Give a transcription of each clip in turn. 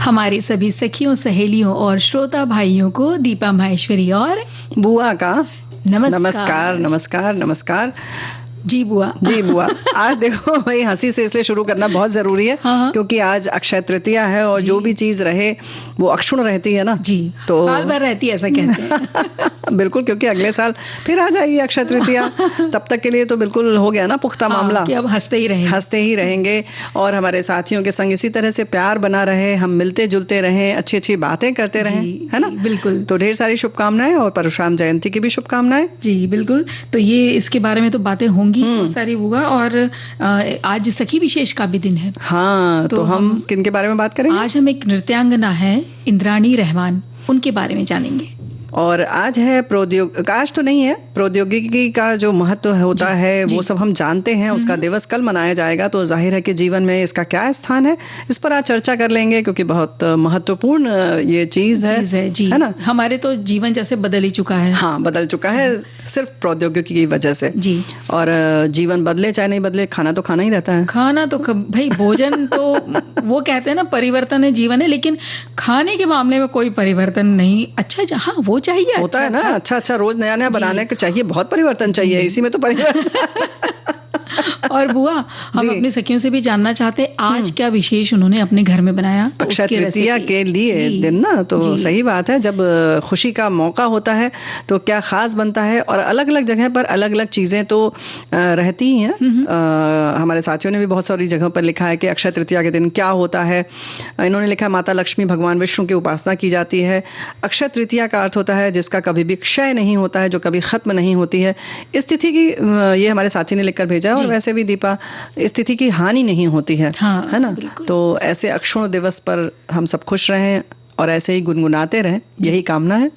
हमारी सभी सखियों, सहेलियों और श्रोता भाइयों को दीपा माहेश्वरी और बुआ का नमस्कार। नमस्कार नमस्कार नमस्कार। जी बुआ। जी बुआ, आज देखो भाई हंसी से इसलिए शुरू करना बहुत जरूरी है। हाँ। क्योंकि आज अक्षय तृतीया है और जो भी चीज रहे वो अक्षुण रहती है ना। जी, तो साल भर रहती है ऐसा कहते हैं। बिल्कुल, क्योंकि अगले साल फिर आ जाएगी अक्षय तृतीया। तब तक के लिए तो बिल्कुल हो गया ना पुख्ता मामला कि अब हंसते ही रहेंगे और हमारे साथियों के संग इसी तरह से प्यार बना रहे, हम मिलते जुलते रहें, अच्छी अच्छी बातें करते रहें, है ना। बिल्कुल। तो ढेर सारी शुभकामनाएं और परशुराम जयंती की भी शुभकामनाएं। जी बिल्कुल। तो ये इसके बारे में तो बातें होंगी बहुत सारी हुआ। और आज सखी विशेष का भी दिन है। हाँ, तो हम किन के बारे में बात करेंगे? आज हम एक नृत्यांगना है इंद्राणी रहमान, उनके बारे में जानेंगे। और आज है आज तो नहीं है, प्रौद्योगिकी का जो महत्व होता है वो सब हम जानते हैं। उसका दिवस कल मनाया जाएगा, तो जाहिर है कि जीवन में इसका क्या स्थान है, इस पर आज चर्चा कर लेंगे, क्योंकि बहुत महत्वपूर्ण ये चीज है जी, है ना। हमारे तो जीवन जैसे बदल ही चुका है। हाँ, बदल चुका है सिर्फ प्रौद्योगिकी की वजह से। जी। और जीवन बदले चाहे नहीं बदले, खाना तो खाना ही रहता है। खाना तो भाई भोजन तो वो कहते हैं ना परिवर्तन है जीवन है, लेकिन खाने के मामले में कोई परिवर्तन नहीं। अच्छा जहाँ वो चाहिए होता है ना, अच्छा रोज नया नया बनाने को चाहिए, बहुत परिवर्तन चाहिए, इसी में तो परिवर्तन। और बुआ, हम अपनी सखियों से भी जानना चाहते हैं आज क्या विशेष उन्होंने अपने घर में बनाया अक्षय तृतीया के लिए दिन ना। तो सही बात है, जब खुशी का मौका होता है तो क्या खास बनता है। और अलग अलग जगह पर अलग अलग चीजें तो रहती ही हैं। हमारे साथियों ने भी बहुत सारी जगह पर लिखा है कि अक्षय तृतीया के दिन क्या होता है। इन्होंने लिखा माता लक्ष्मी भगवान विष्णु की उपासना की जाती है। अक्षय तृतीया का अर्थ होता है जिसका कभी भी क्षय नहीं होता है, जो कभी खत्म नहीं होती है। इस तिथि की ये हमारे साथी ने लिखकर भेजा। और वैसे भी दीपा, इस तिथि की हानि नहीं होती है, है ना। तो ऐसे अक्षुण दिवस पर हम सब खुश रहें और ऐसे ही गुनगुनाते रहें, यही कामना है।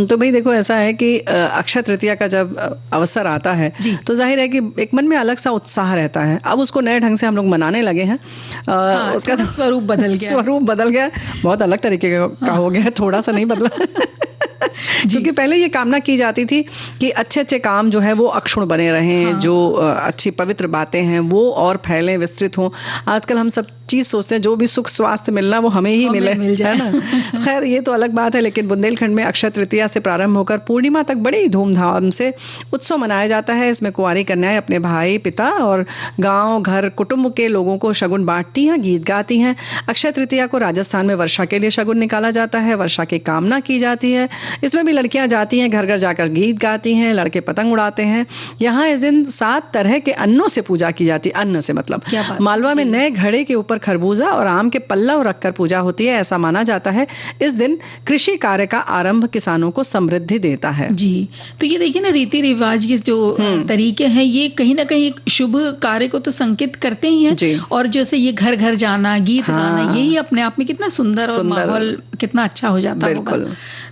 तो भाई देखो ऐसा है कि अक्षय तृतीया का जब अवसर आता है तो जाहिर है कि एक मन में अलग सा उत्साह रहता है। अब उसको नए ढंग से हम लोग मनाने लगे हैं। उसका स्वरूप बदल गया, स्वरूप बदल गया, बहुत अलग तरीके का हो गया है, थोड़ा सा नहीं बदला। क्योंकि पहले ये कामना की जाती थी कि अच्छे अच्छे काम जो है वो अक्षुण बने रहें, जो अच्छी पवित्र बातें हैं वो और फैलें, विस्तृत हों। आजकल हम सब चीज सोचते हैं जो भी सुख स्वास्थ्य मिलना वो हमें ही मिले, है ना। खैर ये तो अलग बात है, लेकिन बुंदेलखंड में अक्षय तृतीया से प्रारंभ होकर पूर्णिमा तक बड़ी धूमधाम से उत्सव मनाया जाता है। इसमें कुंवारी कन्याएं अपने भाई, पिता और गांव घर कुटुंब के लोगों को शगुन बांटती हैं, गीत गाती हैं। अक्षय तृतीया को राजस्थान में वर्षा के लिए शगुन निकाला जाता है, वर्षा की कामना की जाती है। इसमें भी लड़कियां जाती हैं, घर घर जाकर गीत गाती हैं, लड़के पतंग उड़ाते हैं। यहाँ इस दिन 7 तरह के अन्नों से पूजा की जाती है। अन्न से मतलब मालवा में नए घड़े के ऊपर खरबूजा और आम के पल्लव रखकर पूजा होती है। ऐसा माना जाता है इस दिन कृषि कार्य का आरंभ किसानों को समृद्धि देता है। जी, तो ये देखिए ना, रीति रिवाज के जो तरीके हैं ये कहीं ना कहीं शुभ कार्य को तो संकेत करते ही हैं। और जैसे ये घर घर जाना, गीत गाना, यही अपने आप में कितना सुंदर और माहौल कितना अच्छा हो जाता होगा।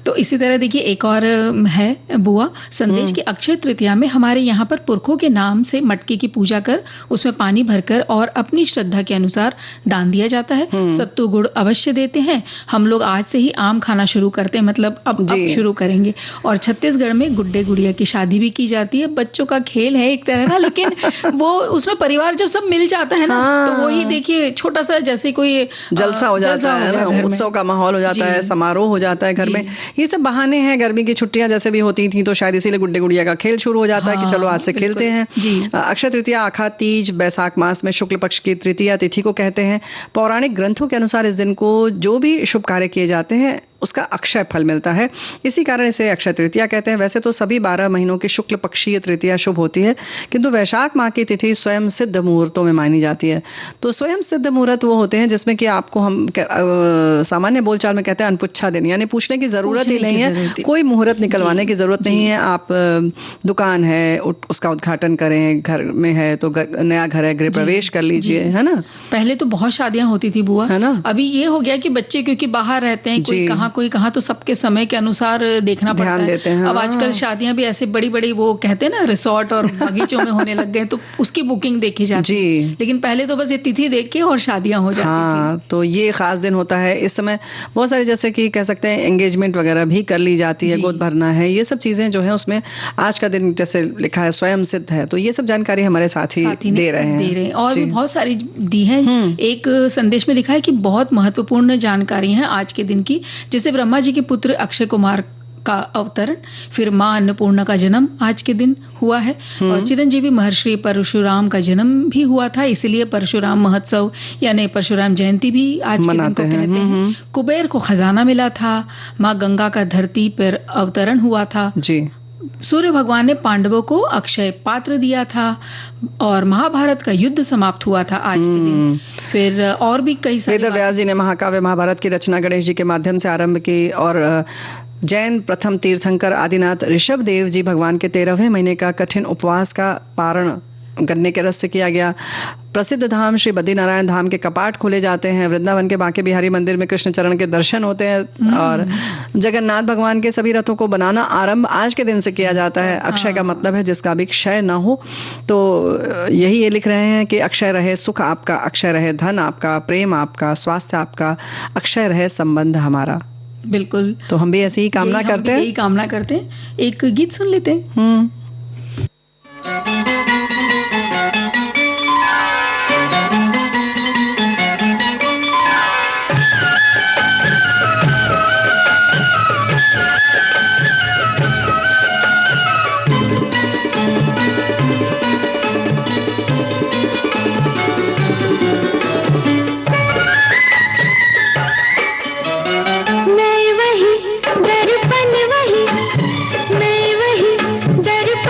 तो इसी तरह देखिए एक और है बुआ संदेश की अक्षय तृतीया में हमारे यहाँ पर पुरखों के नाम से मटके की पूजा कर उसमें पानी भरकर और अपनी श्रद्धा के अनुसार दान दिया जाता है। सत्तू गुड़ अवश्य देते हैं। हम लोग आज से ही आम खाना शुरू करते हैं, मतलब अब शुरू करेंगे। और छत्तीसगढ़ में गुड्डे गुड़िया की शादी भी की जाती है। बच्चों का खेल है एक तरह का, लेकिन वो उसमें परिवार जब सब मिल जाता है ना, तो वही देखिए छोटा सा जैसे कोई जलसा हो जाता है, उत्सव का माहौल हो जाता है, समारोह हो जाता है घर में। ये सब बहाने हैं। गर्मी की छुट्टियां जैसे भी होती थी तो शायद इसीलिए गुड्डे गुड़िया का खेल शुरू हो जाता है कि चलो आज से खेलते हैं। अक्षय तृतीया आखा तीज बैसाख मास में शुक्ल पक्ष की तृतीया तिथि को कहते हैं। पौराणिक ग्रंथों के अनुसार इस दिन को जो भी शुभ कार्य किए जाते हैं उसका अक्षय फल मिलता है। इसी कारण इसे अक्षय तृतीया कहते हैं। वैसे तो सभी 12 महीनों की शुक्ल पक्षीय तृतीया शुभ होती है, किंतु वैशाख माह की तिथि स्वयं सिद्ध मुहूर्तों में मानी जाती है। तो स्वयं सिद्ध मुहूर्त वो होते हैं जिसमें कि आपको हम सामान्य बोलचाल में कहते हैं अनपुच्छा दिन, यानी पूछने की जरूरत ही नहीं है, कोई मुहूर्त निकलवाने की जरूरत नहीं है। आप दुकान है उसका उद्घाटन करें, घर में है तो नया घर है गृह प्रवेश कर लीजिए, है ना। पहले तो बहुत शादियां होती थी बुआ, है ना। अभी ये हो गया कि बच्चे क्योंकि बाहर रहते हैं, कोई कहाँ तो सबके समय के अनुसार देखना पड़ता है। देते हैं। अब आजकल शादियां भी ऐसे बड़ी बड़ी वो कहते हैं ना रिसोर्ट और बगीचों में होने लग गए, तो उसकी बुकिंग देखी जाती है। लेकिन पहले तो बस ये तिथि देख के और शादियां हो जाती थी। तो ये खास दिन होता है। इस समय बहुत सारे जैसे कि कह सकते हैं एंगेजमेंट वगैरह भी कर ली जाती है, गोद भरना है, ये सब चीजें जो है उसमें आज का दिन जैसे लिखा है स्वयं सिद्ध है। तो ये सब जानकारी हमारे साथी दे रहे हैं और भी बहुत सारी दी है। एक संदेश में लिखा है कि बहुत महत्वपूर्ण जानकारी है आज के दिन की, जैसे ब्रह्मा जी के पुत्र अक्षय कुमार का अवतरण, फिर मां अन्नपूर्णा का जन्म आज के दिन हुआ है, और चिरंजीवी महर्षि परशुराम का जन्म भी हुआ था, इसलिए परशुराम महोत्सव यानी परशुराम जयंती भी आज के दिन को कहते हैं। कुबेर को खजाना मिला था, मां गंगा का धरती पर अवतरण हुआ था जी। सूर्य भगवान ने पांडवों को अक्षय पात्र दिया था, और महाभारत का युद्ध समाप्त हुआ था आज के दिन। फिर और भी कई सारे वेद व्यास जी ने महाकाव्य महाभारत की रचना गणेश जी के माध्यम से आरंभ की, और जैन प्रथम तीर्थंकर आदिनाथ ऋषभ देव जी भगवान के 13वें महीने का कठिन उपवास का पारण गन्ने के रस से किया गया। प्रसिद्ध धाम श्री बद्रीनारायण धाम के कपाट खोले जाते हैं। वृंदावन के बांके बिहारी मंदिर में कृष्ण चरण के दर्शन होते हैं, और जगन्नाथ भगवान के सभी रथों को बनाना आरंभ आज के दिन से किया जाता है। अक्षय का मतलब है जिसका भी क्षय ना हो, तो यही ये लिख रहे हैं कि अक्षय रहे सुख आपका, अक्षय रहे धन आपका, प्रेम आपका, स्वास्थ्य आपका, अक्षय रहे संबंध हमारा। बिल्कुल, तो हम भी ऐसी ही कामना करते हैं। यही कामना करते हैं। एक गीत सुन लेते हैं। मैं वही दर्पण वही, मैं वही दर्पण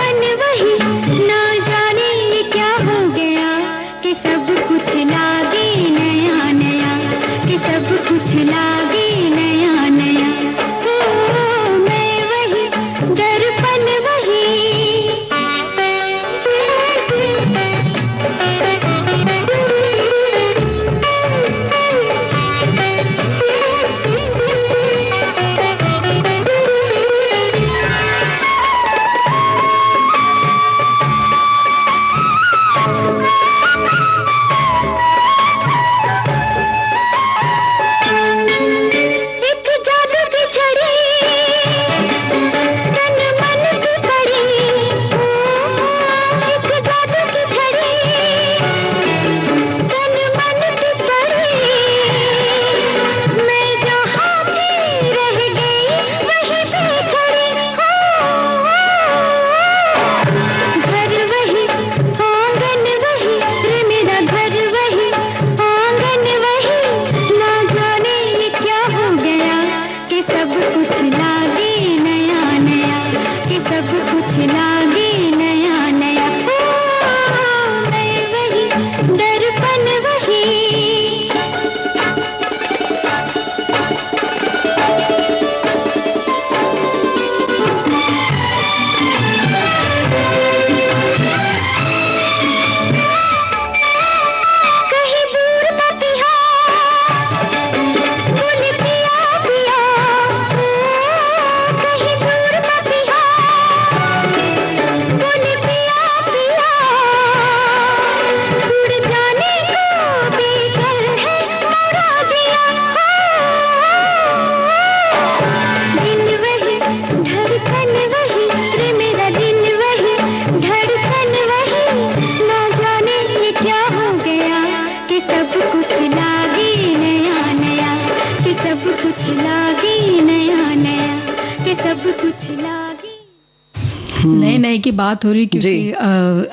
नए की बात हो रही, क्योंकि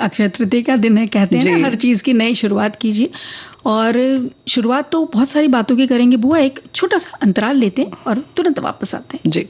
अक्षय तृतीया का दिन है, कहते हैं ना हर चीज की नई शुरुआत कीजिए। और शुरुआत तो बहुत सारी बातों की करेंगे बुआ, एक छोटा सा अंतराल लेते हैं और तुरंत वापस आते हैं जी।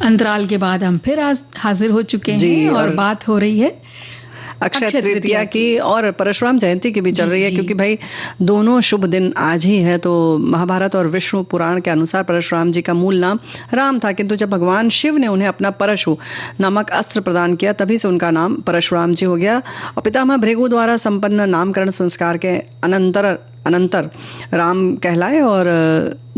अंतराल के बाद हम फिर आज हाजिर हो चुके हैं और बात हो रही है अक्षय तृतीया की और परशुराम जयंती की भी चल रही है, क्योंकि भाई दोनों शुभ दिन आज ही है। तो महाभारत और विष्णु पुराण के अनुसार परशुराम जी का मूल नाम राम था, किंतु जब भगवान शिव ने उन्हें अपना परशु नामक अस्त्र प्रदान किया, तभी से उनका नाम परशुराम जी हो गया। और पितामह भृगु द्वारा संपन्न नामकरण संस्कार के अनंतर राम कहलाए और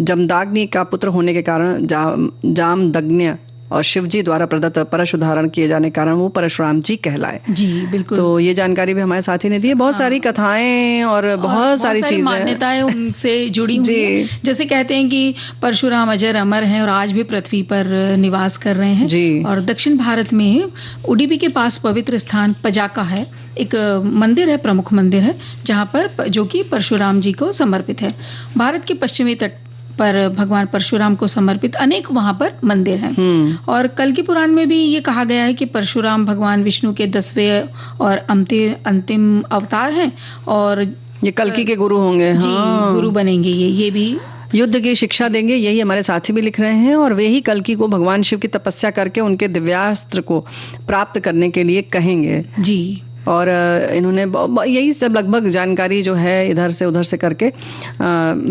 जमदाग्नि का पुत्र होने के कारण जामदग्नि और शिवजी द्वारा प्रदत्त परशु धारण किए जाने के कारण वो परशुराम जी कहलाए। जी बिल्कुल। तो ये जानकारी भी हमारे साथी ने दी है। बहुत सारी कथाएं और बहुत सारी चीजें, मान्यताएं उनसे जुड़ी हुई हैं। जैसे कहते हैं कि परशुराम अजर अमर हैं और आज भी पृथ्वी पर निवास कर रहे हैं जी। और दक्षिण भारत में उडुपी के पास पवित्र स्थान पजाका है, एक मंदिर है, प्रमुख मंदिर है, जहाँ पर जो कि परशुराम जी को समर्पित है। भारत के पश्चिमी तट पर भगवान परशुराम को समर्पित अनेक वहां पर मंदिर हैं। और कल्कि पुराण में भी ये कहा गया है कि परशुराम भगवान विष्णु के 10वें और अंतिम अवतार हैं और ये कल्कि के गुरु होंगे। जी गुरु बनेंगे ये भी युद्ध की शिक्षा देंगे, यही हमारे साथी भी लिख रहे हैं। और वे ही कल्कि को भगवान शिव की तपस्या करके उनके दिव्यास्त्र को प्राप्त करने के लिए कहेंगे जी। और इन्होंने यही सब लगभग जानकारी जो है इधर से उधर से करके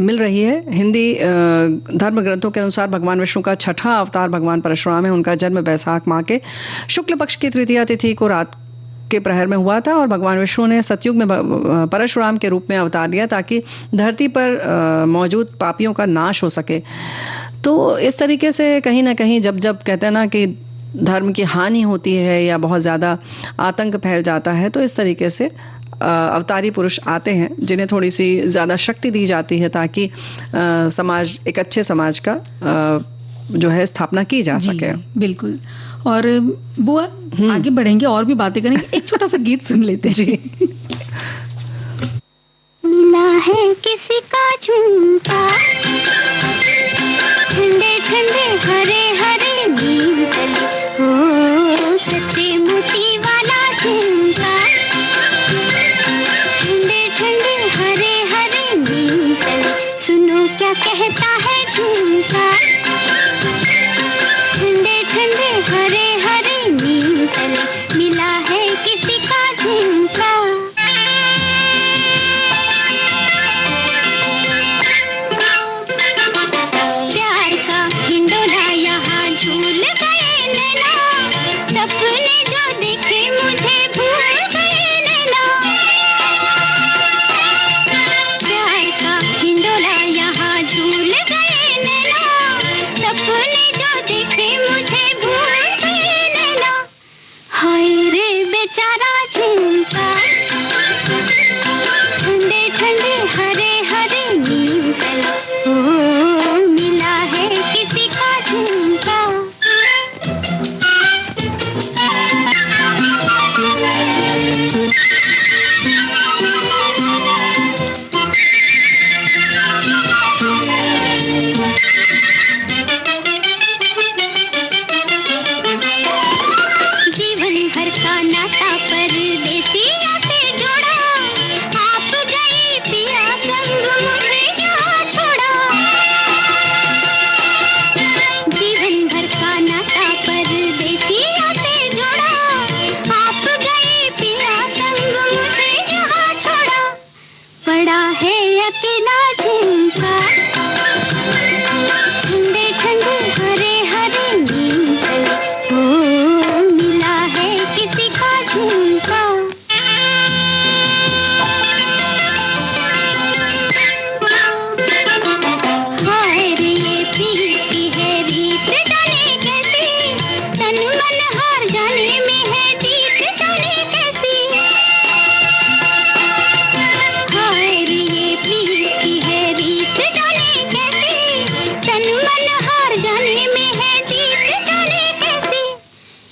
मिल रही है। हिंदी धर्म ग्रंथों के अनुसार भगवान विष्णु का छठा अवतार भगवान परशुराम है। उनका जन्म वैशाख माह के शुक्ल पक्ष की तृतीया तिथि को रात के प्रहर में हुआ था और भगवान विष्णु ने सतयुग में परशुराम के रूप में अवतार लिया ताकि धरती पर मौजूद पापियों का नाश हो सके। तो इस तरीके से कहीं ना कहीं जब कहते हैं ना कि धर्म की हानि होती है या बहुत ज़्यादा आतंक फैल जाता है, तो इस तरीके से अवतारी पुरुष आते हैं जिन्हें थोड़ी सी ज़्यादा शक्ति दी जाती है ताकि समाज, एक अच्छे समाज का जो है स्थापना की जा सके। बिल्कुल। और बुआ आगे बढ़ेंगे और भी बातें करेंगे, एक छोटा सा गीत सुन लेते हैं जी। मिला है किसी का झुमका, ठंडे ठंडे हरे हरे नीम तले, हो सच्चे मोती वाला झुमका, ठंडे ठंडे हरे हरे नीम तले, सुनो क्या कहता है झुमका, ठंडे ठंडे हरे हरे नीम तले, मिला है किसी का झुमका। प्यार का हिंडोला यहाँ झूल गए नैना, सपने जो देखे मुझे भूल गए नैना, प्यार का हिंडोला यहाँ झूल गए नैना, सपने जो देखे मुझे भूल गए नैना, हाय रे बेचारा झुमका, ठंडे ठंडे हरे हरे नीम तले, ओ मिला है किसी का झुमका।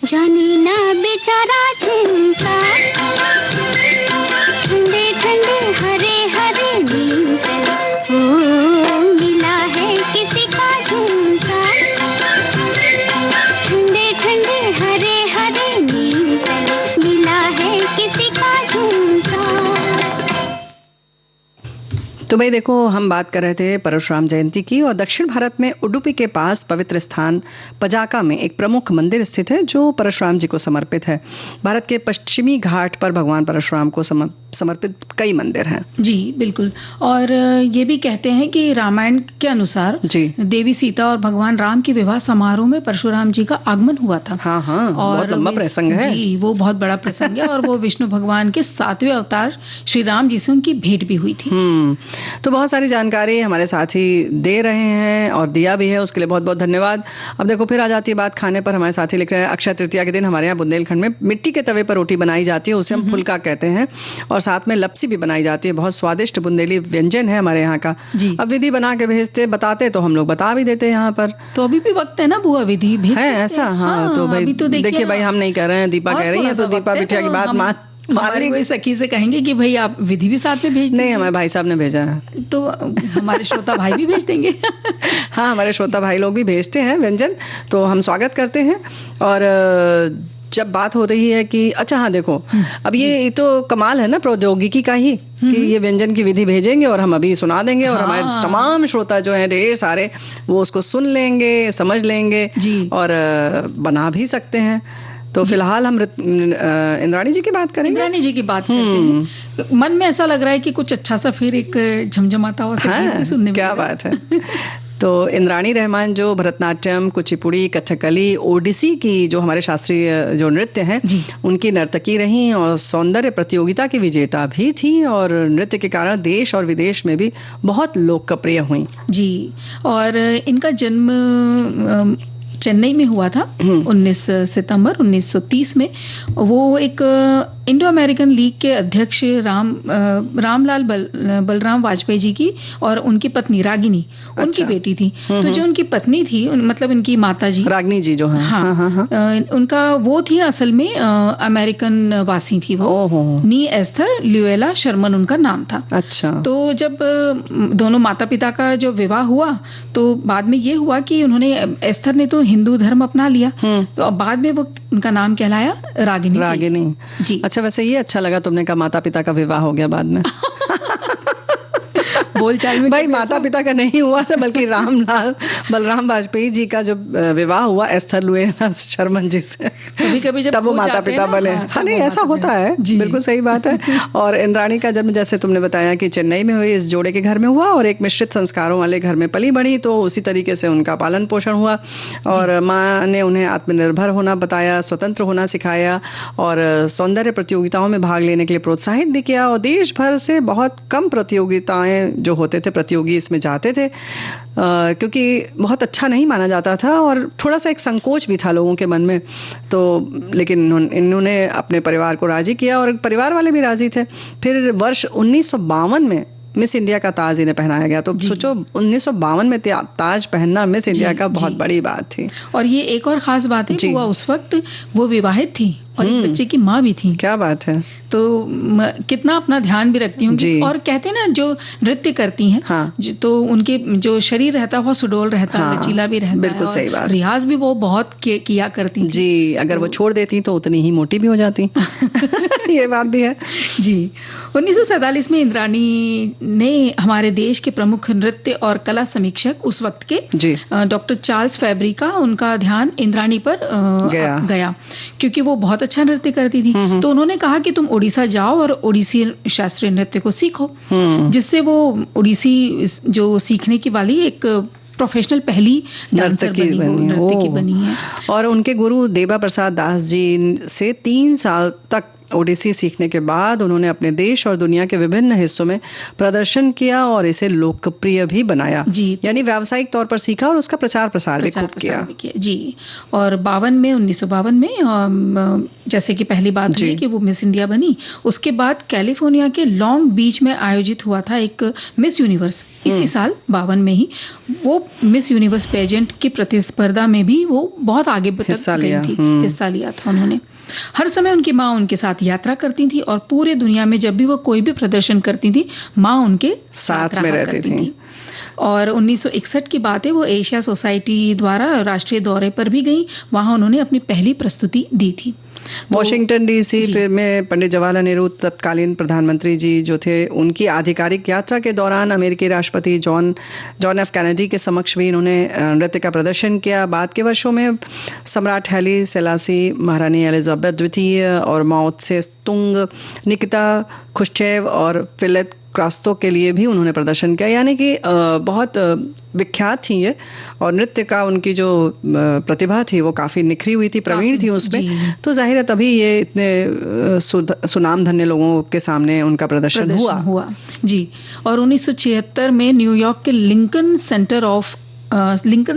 जाने ना बेचारा झूमता, ठंडे ठंडे हरे हरे नीम तले मिला है किसी का झूमता, ठंडे ठंडे हरे हरे नीम तले मिला है किसी का झूमता। तो भाई देखो, हम बात कर रहे थे परशुराम जयंती की, और दक्षिण भारत में उडुपी के पास पवित्र स्थान पजाका में एक प्रमुख मंदिर स्थित है जो परशुराम जी को समर्पित है। भारत के पश्चिमी घाट पर भगवान परशुराम को समर्पित कई मंदिर हैं। जी बिल्कुल। और ये भी कहते हैं कि रामायण के अनुसार जी देवी सीता और भगवान राम के विवाह समारोह में परशुराम जी का आगमन हुआ था। हाँ हाँ, और बहुत लंबा प्रसंग है। जी, वो बहुत बड़ा प्रसंग है। और वो विष्णु भगवान के 7वें अवतार श्री राम जी से उनकी भेंट भी हुई थी। तो बहुत सारी जानकारी हमारे साथी दे रहे हैं और दिया भी है, उसके लिए बहुत बहुत धन्यवाद। अब देखो फिर आ जाती है बात खाने पर। हमारे साथी लिख रहे हैं, अक्षय तृतीया के दिन हमारे यहाँ बुंदेलखंड में मिट्टी के तवे पर रोटी बनाई जाती है, उसे हम फुल्का कहते हैं, और साथ में लपसी भी बनाई जाती है। बहुत स्वादिष्ट बुंदेली व्यंजन है हमारे यहाँ का। अब विधि बना के भेजते बताते तो हम लोग बता भी देते हैं यहाँ पर। तो अभी भी वक्त है ना बुआ, विधि है ऐसा? हाँ, तो भाई देखिए भाई, हम नहीं कह रहे हैं, दीपा कह रही है, तो दीपा बिटिया की बात हमारी कोई सखी से कहेंगे कि भाई आप विधि भी साथ में भेज। नहीं, हमारे भाई साहब ने भेजा है, तो हमारे श्रोता भाई भी भेज देंगे। हाँ, हमारे श्रोता भाई लोग भी भेजते हैं व्यंजन, तो हम स्वागत करते हैं। और जब बात हो रही है कि अच्छा, हाँ देखो, अब ये तो कमाल है ना प्रौद्योगिकी का ही, कि ये व्यंजन की विधि भेजेंगे और हम अभी सुना देंगे, और हमारे तमाम श्रोता जो हैं ढेर सारे, वो उसको सुन लेंगे, समझ लेंगे और बना भी सकते हैं। तो फिलहाल हम इंद्राणी जी की बात करेंगे। इंद्राणी जी की बात करते हैं। मन में ऐसा लग रहा है कि कुछ अच्छा सा फिर एक झमझमाता हुआ संगीत सुनने में। क्या बात है। तो इंद्राणी रहमान जो भरतनाट्यम, कुचिपुड़ी, कथकली, ओडिसी की जो हमारे शास्त्रीय जो नृत्य हैं, उनकी नर्तकी रही और सौंदर्य प्रतियोगिता की विजेता भी थी, और नृत्य के कारण देश और विदेश में भी बहुत लोकप्रिय हुई। जी, और इनका जन्म चेन्नई में हुआ था 19 सितंबर 1930 में। वो एक इंडो अमेरिकन लीग के अध्यक्ष रामलाल बलराम वाजपेयी जी की और उनकी पत्नी रागिनी, उनकी बेटी थी। तो जो उनकी पत्नी थी, मतलब इनकी माता जी रागिनी जी जो है, उनका वो थी असल में अमेरिकन वासी थी वो, नी एस्थर ल्यूएला शर्मन उनका नाम था। अच्छा। तो जब दोनों माता पिता का जो विवाह हुआ, तो बाद में ये हुआ कि उन्होंने, एस्थर ने तो हिंदू धर्म अपना लिया, तो अब बाद में वो उनका नाम कहलाया रागिनी। जी। अच्छा, वैसे ये अच्छा लगा तुमने कहा माता पिता का विवाह हो गया बाद में। बोलचाल में भाई माता पिता का नहीं हुआ था, बल्कि रामलाल बलराम वाजपेयी जी का जो विवाह हुआ एस्थर लुएला शर्मन जी से, कभी जब तब वो माता पिता बने। हाँ, नहीं ऐसा होता है, बिल्कुल सही बात है। और इंद्राणी का जन्म जैसे तुमने बताया कि चेन्नई में हुई, इस जोड़े के घर में हुआ, और एक मिश्रित संस्कारों वाले घर में पली बढ़ी, तो उसी तरीके से उनका पालन पोषण हुआ, और माँ ने उन्हें आत्मनिर्भर होना बताया, स्वतंत्र होना सिखाया, और सौंदर्य प्रतियोगिताओं में भाग लेने के लिए प्रोत्साहित भी किया। और देश भर से बहुत कम प्रतियोगिताएं जो होते थे, प्रतियोगी इसमें जाते थे, क्योंकि बहुत अच्छा नहीं माना जाता था, और थोड़ा सा एक संकोच भी था लोगों के मन में। तो लेकिन इन्होंने अपने परिवार को राजी किया, और परिवार वाले भी राजी थे। फिर वर्ष 1952 में मिस इंडिया का ताज इन्हें पहनाया गया। तो सोचो 1952 में ताज पहनना मिस इंडिया का बहुत बड़ी बात थी। और ये एक और खास बात है, वो उस वक्त वो विवाहित थी और एक बच्चे की माँ भी थी। क्या बात है। तो कितना अपना ध्यान भी रखती होंगी। और कहते हैं ना, जो नृत्य करती हैं, हाँ, तो उनके जो शरीर रहता है वो सुडोल रहता है, लचीला भी रहता है। बिल्कुल सही बात। रियाज भी वो बहुत किया करती थी। जी, अगर वो छोड़ देती तो उतनी ही मोटी भी हो जाती। ये बात भी है। जी, 1947 में इंद्राणी ने हमारे देश के प्रमुख नृत्य और कला समीक्षक उस वक्त के डॉक्टर चार्ल्स फैब्रिका, उनका ध्यान इंद्राणी पर गया, क्योंकि वो बहुत अच्छा नृत्य करती थी। तो उन्होंने कहा कि तुम उड़ीसा जाओ और ओडिसी शास्त्रीय नृत्य को सीखो, जिससे वो ओडिसी जो सीखने की वाली एक प्रोफेशनल पहली नर्तकी बनी है। और उनके गुरु देवा प्रसाद दास जी से 3 साल तक ओडिसी सीखने के बाद उन्होंने अपने देश और दुनिया के विभिन्न हिस्सों में प्रदर्शन किया और इसे लोकप्रिय भी बनाया जी। यानी व्यावसायिक तौर पर सीखा और उसका प्रचार प्रसार भी खूब किया जी। और 1952 में जैसे कि पहली बात हुई कि वो मिस इंडिया बनी, उसके बाद कैलिफोर्निया के लॉन्ग बीच में आयोजित हुआ था एक मिस यूनिवर्स इसी साल 52 में ही। वो मिस यूनिवर्स पेजेंट की प्रतिस्पर्धा में भी वो बहुत आगे हिस्सा लिया था उन्होंने। हर समय उनकी माँ उनके साथ यात्रा करती थी और पूरे दुनिया में जब भी वो कोई भी प्रदर्शन करती थी, माँ उनके साथ में रहती थी। और 1961 की बात है, वो एशिया सोसाइटी द्वारा राष्ट्रीय दौरे पर भी गई। वहां उन्होंने अपनी पहली प्रस्तुति दी थी। वॉशिंगटन डीसी फिर में पंडित जवाहरलाल नेहरू तत्कालीन प्रधानमंत्री जी जो थे, उनकी आधिकारिक यात्रा के दौरान अमेरिकी राष्ट्रपति जॉन एफ कैनेडी के समक्ष भी इन्होंने नृत्य का प्रदर्शन किया। बाद के वर्षों में सम्राट हैली सेलासी, महारानी एलिजाबेथ द्वितीय और माओ त्से तुंग, निकिता खुश्चेव और फिलिप क्रास्तो के लिए भी उन्होंने प्रदर्शन किया। यानी कि बहुत विख्यात थी ये, और नृत्य का उनकी जो प्रतिभा थी वो काफी निखरी हुई थी, प्रवीण थी उसमें। तो जाहिर है तभी ये इतने सुनाम धन्य लोगों के सामने उनका प्रदर्शन हुआ जी। और 1976 में न्यूयॉर्क के Lincoln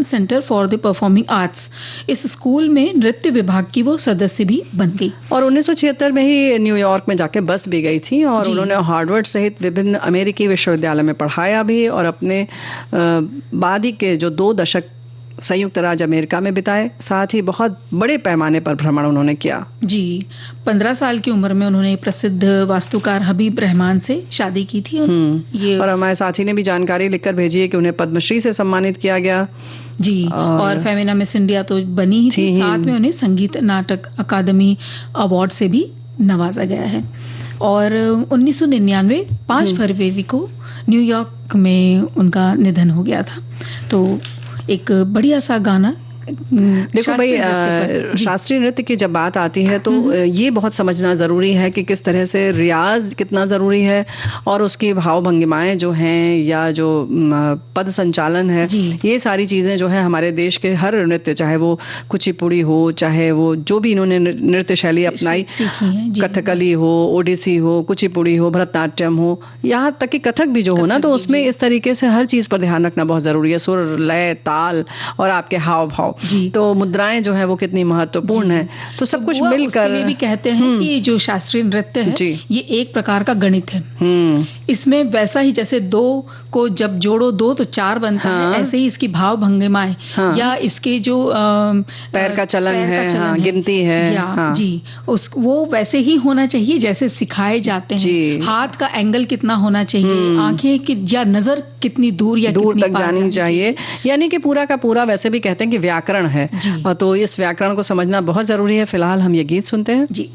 centre for the performing arts, इस स्कूल में नृत्य विभाग की वो सदस्य भी बन गई। और 1976 में ही न्यूयॉर्क में जाके बस भी गई थी और उन्होंने हार्वर्ड सहित विभिन्न अमेरिकी विश्वविद्यालय में पढ़ाया भी, और अपने बाद ही के जो 2 दशक संयुक्त राज्य अमेरिका में बिताए। साथ ही बहुत बड़े पैमाने पर भ्रमण उन्होंने किया जी। 15 साल की उम्र में उन्होंने प्रसिद्ध वास्तुकार हबीब रहमान से शादी की थी। और हमारे साथी ने भी जानकारी लिखकर भेजी है कि उन्हें पद्मश्री से सम्मानित किया गया जी। और फेमिना मिस इंडिया तो बनी ही थी, साथ में उन्हें संगीत नाटक अकादमी अवार्ड से भी नवाजा गया है। और 1999 5 फरवरी को न्यूयॉर्क में उनका निधन हो गया था। तो एक बढ़िया सा गाना। देखो भाई, शास्त्रीय नृत्य की जब बात आती है तो ये बहुत समझना जरूरी है कि किस तरह से रियाज कितना जरूरी है, और उसकी भाव भंगिमाएं जो हैं या जो पद संचालन है, ये सारी चीजें जो है हमारे देश के हर नृत्य, चाहे वो कुचिपुड़ी हो, चाहे वो जो भी इन्होंने नृत्य शैली अपनाई, कथकली हो, ओडिसी हो, कुचिपुड़ी हो, भरतनाट्यम हो, यहाँ तक कि कथक भी जो हो ना, तो उसमें इस तरीके से हर चीज पर ध्यान रखना बहुत जरूरी है। सुर, लय, ताल और आपके हाव भाव, तो मुद्राएं जो है वो कितनी महत्वपूर्ण है। तो सब कुछ मिलकर भी कहते हैं कि जो शास्त्रीय नृत्य है ये एक प्रकार का गणित है। इसमें वैसा ही जैसे 2 को जब जोड़ो 2 तो 4 बनता है, ऐसे ही इसकी भाव भंगिमाएं या इसके जो पैर का चलन है, गिनती है जी, वो वैसे ही होना चाहिए जैसे सिखाए जाते हैं। हाथ का एंगल कितना होना चाहिए, आंखें की या नजर कितनी दूर तक जानी चाहिए, यानी कि पूरा का पूरा, वैसे भी कहते हैं कि व्याकरण है, और तो इस व्याकरण को समझना बहुत जरूरी है। फिलहाल हम ये गीत सुनते हैं जी।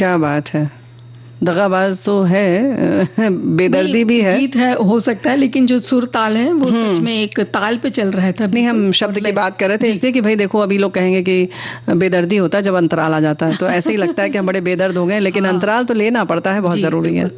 क्या बात है, दगाबाज तो है, बेदर्दी भी है। गीत है हो सकता है, लेकिन जो सुर ताल है वो सच में एक ताल पे चल रहा था। नहीं, हम शब्द की बात कर रहे थे इसलिए कि भाई देखो अभी लोग कहेंगे कि बेदर्दी होता है जब अंतराल आ जाता है, तो ऐसे ही लगता है कि हम बड़े बेदर्द हो गए, लेकिन अंतराल तो लेना पड़ता है, बहुत जरूरी है।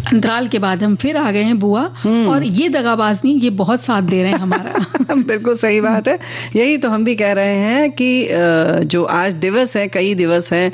अंतराल के बाद हम फिर आ गए हैं बुआ, और ये दगाबाज नहीं, ये बहुत साथ दे रहे हैं हमारा। बिल्कुल सही बात है, यही तो हम भी कह रहे हैं कि जो आज दिवस है, कई दिवस हैं,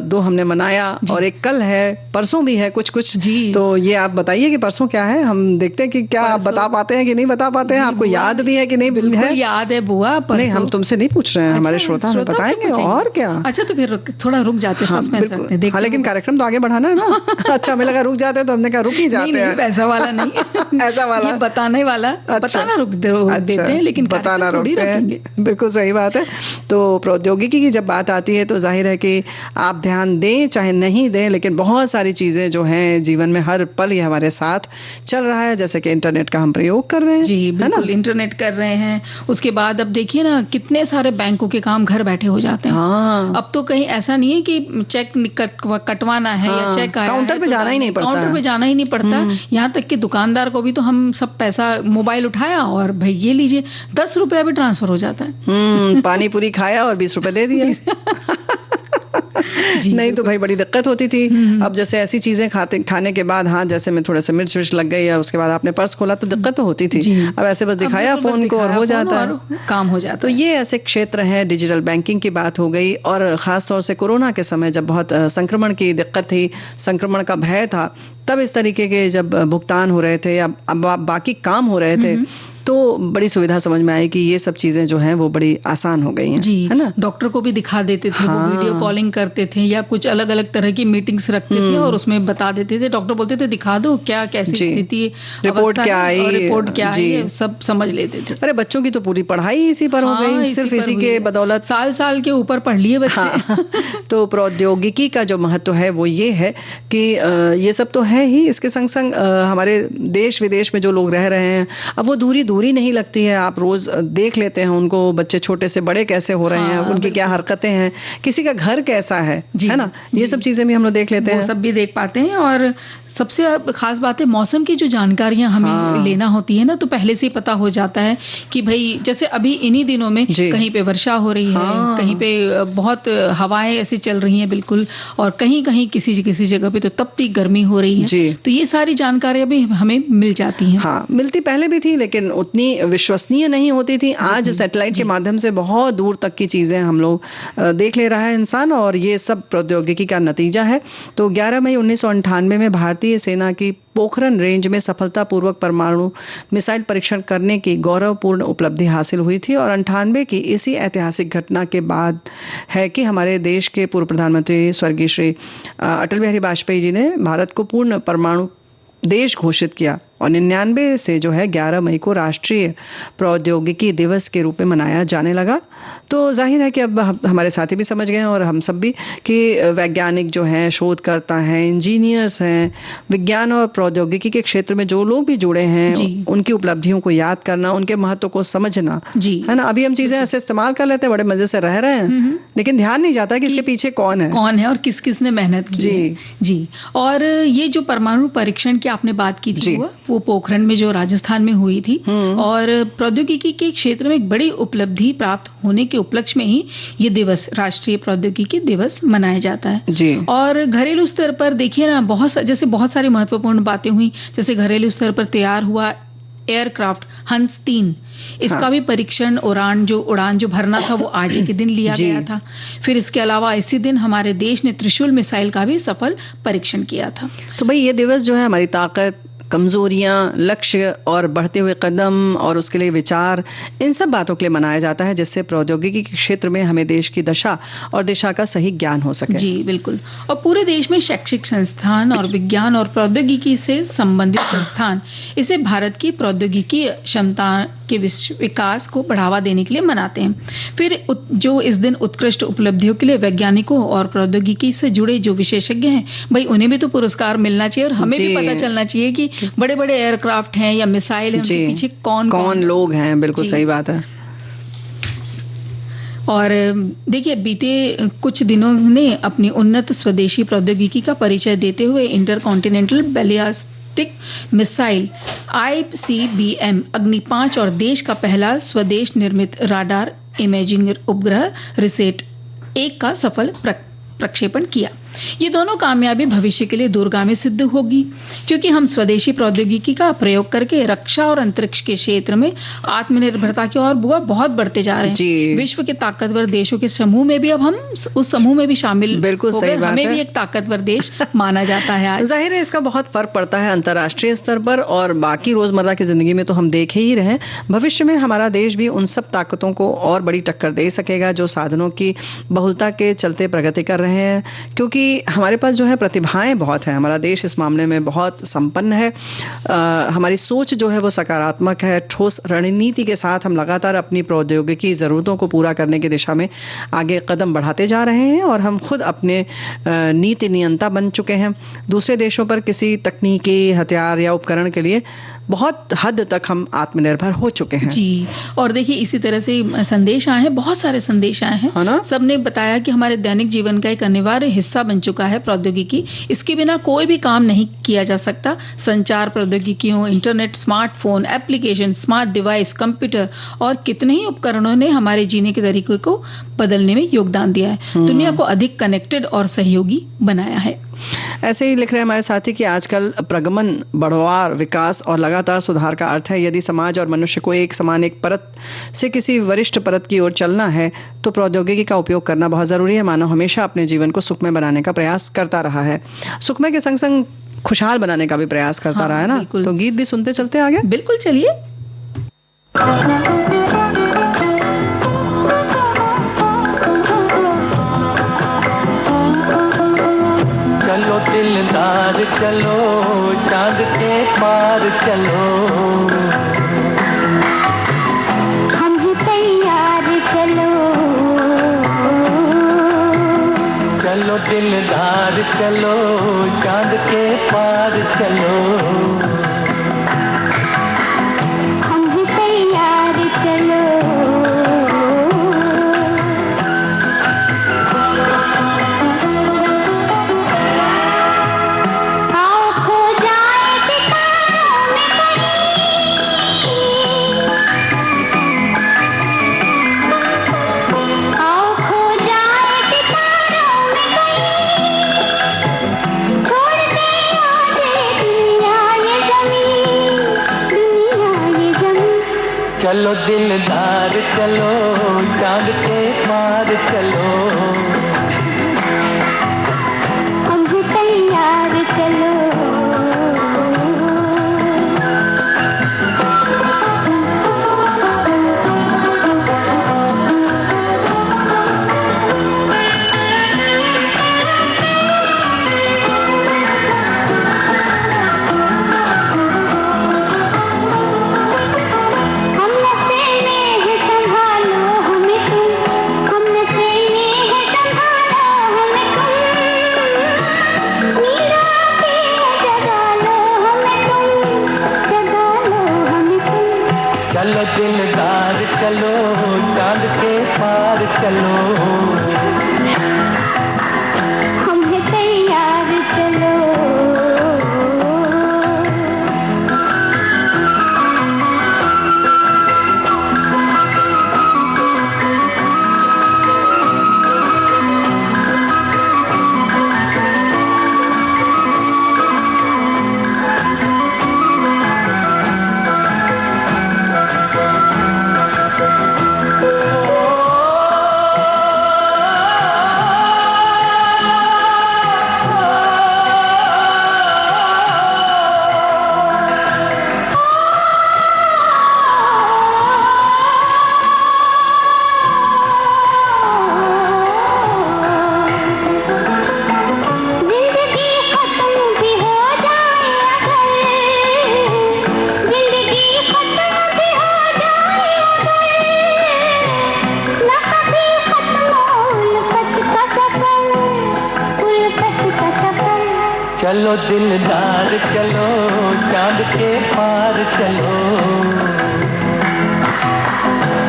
2 हमने मनाया और एक कल है, परसों भी है कुछ जी। तो ये आप बताइए कि परसों क्या है, हम देखते हैं कि क्या आप बता पाते हैं कि नहीं बता पाते हैं, आपको याद भी है कि नहीं? बिल्कुल याद है बुआ। नहीं, हम तुमसे नहीं पूछ रहे हैं, हमारे श्रोता हमें बताएंगे और क्या। अच्छा, तो फिर थोड़ा रुक जाते हैं, हाँ, लेकिन कार्यक्रम तो आगे बढ़ाना है ना। अच्छा, हमें लगा रुक जाते हैं, तो हमने कहा रुक ही जाते हैं। ऐसा वाला नहीं, ऐसा वाला ये बताने वाला। अच्छा, बताना रुक देते हैं, लेकिन बताना रोकते हैं। बिल्कुल सही बात है। तो प्रौद्योगिकी की जब बात आती है तो जाहिर है कि आप ध्यान दें चाहे नहीं दें, लेकिन बहुत सारी चीजें जो हैं जीवन में हर पल ये हमारे साथ चल रहा है, जैसे कि इंटरनेट का हम प्रयोग कर रहे हैं। जी बिल्कुल, इंटरनेट कर रहे हैं। उसके बाद अब देखिए ना, कितने सारे बैंकों के काम घर बैठे हो जाते हैं। हाँ। अब तो कहीं ऐसा नहीं है कि चेक कटवाना है या चेक आया है, काउंटर पे जाना ही नहीं पड़ता, काउंटर पे जाना ही नहीं पड़ता। यहाँ तक कि दुकानदार को भी तो हम सब पैसा मोबाइल उठाया और भाई ये लीजिए, 10 रुपया भी ट्रांसफर हो जाता है। पानी पूरी खाया और 20 रुपए दे दिया। नहीं तो भाई बड़ी दिक्कत होती थी। अब जैसे ऐसी चीजें खाने के बाद, हाँ जैसे में थोड़ा सा मिर्च विर्च लग गई या उसके बाद आपने पर्स खोला तो दिक्कत तो होती थी। अब ऐसे बस दिखाया फोन को और हो जाता है, काम हो जाता। तो ये ऐसे क्षेत्र हैं। डिजिटल बैंकिंग की बात हो गई, और खास तौर से कोरोना के समय जब बहुत संक्रमण की दिक्कत थी, संक्रमण का भय था, तब इस तरीके के जब भुगतान हो रहे थे या बाकी काम हो रहे थे, तो बड़ी सुविधा समझ में आई कि ये सब चीजें जो हैं वो बड़ी आसान हो गई हैं। जी, है ना। डॉक्टर को भी दिखा देते थे, वो वीडियो कॉलिंग करते थे या कुछ अलग अलग तरह की मीटिंग्स रखते थे और उसमें बता देते थे। डॉक्टर बोलते थे दिखा दो क्या, कैसी स्थिति, रिपोर्ट क्या आई, रिपोर्ट क्या आई, सब समझ लेते थे। अरे बच्चों की तो पूरी पढ़ाई इसी पर हो गई, सिर्फ इसी के बदौलत। साल के ऊपर पढ़ लिए बच्चे। तो प्रौद्योगिकी का जो महत्व है वो ये है कि ये सब तो है ही, इसके संग संग हमारे देश विदेश में जो लोग रह रहे हैं, अब वो दूरी नहीं लगती है। आप रोज देख लेते हैं उनको, बच्चे छोटे से बड़े कैसे हो रहे हैं, उनकी क्या हरकतें हैं, किसी का घर कैसा है ना, ये सब चीजें भी हम लोग देख लेते हैं, सब भी देख पाते हैं। और सबसे खास बात है, मौसम की जो जानकारियां हमें लेना होती है ना, तो पहले से ही पता हो जाता है कि भाई जैसे अभी इन्हीं दिनों में कहीं पे वर्षा हो रही है, कहीं पे बहुत हवाएं ऐसी चल रही हैं बिल्कुल, और कहीं कहीं किसी जगह पे तो तपती गर्मी हो रही है। तो ये सारी जानकारियां भी हमें मिल जाती हैं। हाँ, मिलती पहले भी थी, लेकिन उतनी विश्वसनीय नहीं होती थी। आज सैटेलाइट के माध्यम से बहुत दूर तक की चीजें हम लोग देख ले रहा है इंसान, और ये सब प्रौद्योगिकी का नतीजा है। तो 11 मई 1998 में भारतीय सेना की पोखरण रेंज में सफलतापूर्वक परमाणु मिसाइल परीक्षण करने की गौरवपूर्ण उपलब्धि हासिल हुई थी, और 98 की इसी ऐतिहासिक घटना के बाद है कि हमारे देश के पूर्व प्रधानमंत्री स्वर्गीय श्री अटल बिहारी वाजपेयी जी ने भारत को पूर्ण परमाणु देश घोषित किया, और 99 से जो है 11 मई को राष्ट्रीय प्रौद्योगिकी दिवस के रूप में मनाया जाने लगा। तो जाहिर है कि अब हमारे साथी भी समझ गए हैं, और हम सब भी, कि वैज्ञानिक जो हैं, शोधकर्ता हैं, इंजीनियर्स हैं, विज्ञान और प्रौद्योगिकी के क्षेत्र में जो लोग भी जुड़े हैं, उनकी उपलब्धियों को याद करना, उनके महत्व को समझना, है ना। अभी हम चीजें ऐसे इस्तेमाल कर लेते हैं, बड़े मजे से रह रहे हैं, लेकिन ध्यान नहीं जाता कि इसके पीछे कौन है और किस किस ने मेहनत की। जी। और ये जो परमाणु परीक्षण की आपने बात की थी, वो पोखरण में जो राजस्थान में हुई थी, और प्रौद्योगिकी के क्षेत्र में एक बड़ी उपलब्धि प्राप्त होने के उपलक्ष्य में ही ये दिवस, राष्ट्रीय प्रौद्योगिकी दिवस मनाया जाता है। जी। और घरेलू स्तर पर देखिए ना, बहुत सारी महत्वपूर्ण बातें हुई। जैसे घरेलू स्तर पर तैयार हुआ एयरक्राफ्ट हंस 3, इसका भी परीक्षण उड़ान जो भरना था वो आज ही के दिन लिया गया था। फिर इसके अलावा इसी दिन हमारे देश ने त्रिशूल मिसाइल का भी सफल परीक्षण किया था। तो भाई ये दिवस जो है हमारी ताकत, कमजोरियां, लक्ष्य और बढ़ते हुए कदम और उसके लिए विचार, इन सब बातों के लिए मनाया जाता है, जिससे प्रौद्योगिकी के क्षेत्र में हमें देश की दशा और दिशा का सही ज्ञान हो सके। जी बिल्कुल। और पूरे देश में शैक्षिक संस्थान और विज्ञान और प्रौद्योगिकी से संबंधित संस्थान इसे भारत की प्रौद्योगिकी क्षमता के विकास को बढ़ावा देने के लिए मनाते हैं। फिर जो इस दिन उत्कृष्ट उपलब्धियों के लिए वैज्ञानिकों और प्रौद्योगिकी से जुड़े जो विशेषज्ञ हैं, भाई उन्हें भी तो पुरस्कार मिलना चाहिए और हमें भी पता चलना चाहिए कि बड़े बड़े एयरक्राफ्ट हैं या मिसाइल हैं, उनके पीछे कौन लोग हैं। बिल्कुल सही बात है। और देखिए, बीते कुछ दिनों ने अपनी उन्नत स्वदेशी प्रौद्योगिकी का परिचय देते हुए इंटरकॉन्टिनेंटल बैलिस्टिक मिसाइल ICBM अग्नि 5 और देश का पहला स्वदेश निर्मित राडार इमेजिंग उपग्रह रिसेट 1 का सफल प्रक्षेपण किया। ये दोनों कामयाबी भविष्य के लिए दूरगामी सिद्ध होगी, क्योंकि हम स्वदेशी प्रौद्योगिकी का प्रयोग करके रक्षा और अंतरिक्ष के क्षेत्र में आत्मनिर्भरता की ओर बहुत बढ़ते जा रहे हैं। विश्व के ताकतवर देशों के समूह में भी अब हम उस समूह में भी शामिल, बिल्कुल सही बात हमें भी एक ताकतवर देश माना जाता है आज। जाहिर है इसका बहुत फर्क पड़ता है अंतर्राष्ट्रीय स्तर पर, और बाकी रोजमर्रा की जिंदगी में तो हम देखे ही रहे। भविष्य में हमारा देश भी उन सब ताकतों को और बड़ी टक्कर दे सकेगा जो साधनों की बहुलता के चलते प्रगति कर रहे हैं, क्योंकि हमारे पास जो है प्रतिभाएं बहुत है। हमारा देश इस मामले में बहुत संपन्न है। हमारी सोच जो है वो सकारात्मक है। ठोस रणनीति के साथ हम लगातार अपनी प्रौद्योगिकी जरूरतों को पूरा करने की दिशा में आगे कदम बढ़ाते जा रहे हैं, और हम खुद अपने नीति नियंता बन चुके हैं। दूसरे देशों पर किसी तकनीकी हथियार या उपकरण के लिए बहुत हद तक हम आत्मनिर्भर हो चुके हैं। जी, और देखिए इसी तरह से संदेश आए हैं, बहुत सारे संदेश आए हैं, है ना? सबने बताया कि हमारे दैनिक जीवन का एक अनिवार्य हिस्सा बन चुका है प्रौद्योगिकी। इसके बिना कोई भी काम नहीं किया जा सकता। संचार प्रौद्योगिकियों, internet, smartphone, application, smart device, computer और कितने ही उपकरणों ने हमारे जीने के तरीके को बदलने में योगदान दिया है, दुनिया को अधिक कनेक्टेड और सहयोगी बनाया है। ऐसे ही लिख रहे हैं हमारे साथी कि आजकल प्रगमन, बढ़वार, विकास और लगातार सुधार का अर्थ है। यदि समाज और मनुष्य को एक समान एक परत से किसी वरिष्ठ परत की ओर चलना है तो प्रौद्योगिकी का उपयोग करना बहुत जरूरी है। मानव हमेशा अपने जीवन को सुखमय बनाने का प्रयास करता रहा है, सुखमय के संग संग खुशहाल बनाने का भी प्रयास करता रहा है ना। तो गीत भी सुनते चलते आगे। बिल्कुल, चलिए। चलो दिलदार चलो, चांद के पार चलो, हम भी तैयार चलो, चलो दिलदार चलो, चांद के पार चलो, हम भी तैयार चलो, चलो दिलदार चलो, चांद के पार चलो, हम भी तैयार चलो, हम नशे में है, संभालो हमें तुम, हम नशे में चलो दिलदार चलो चांद के पार चलो,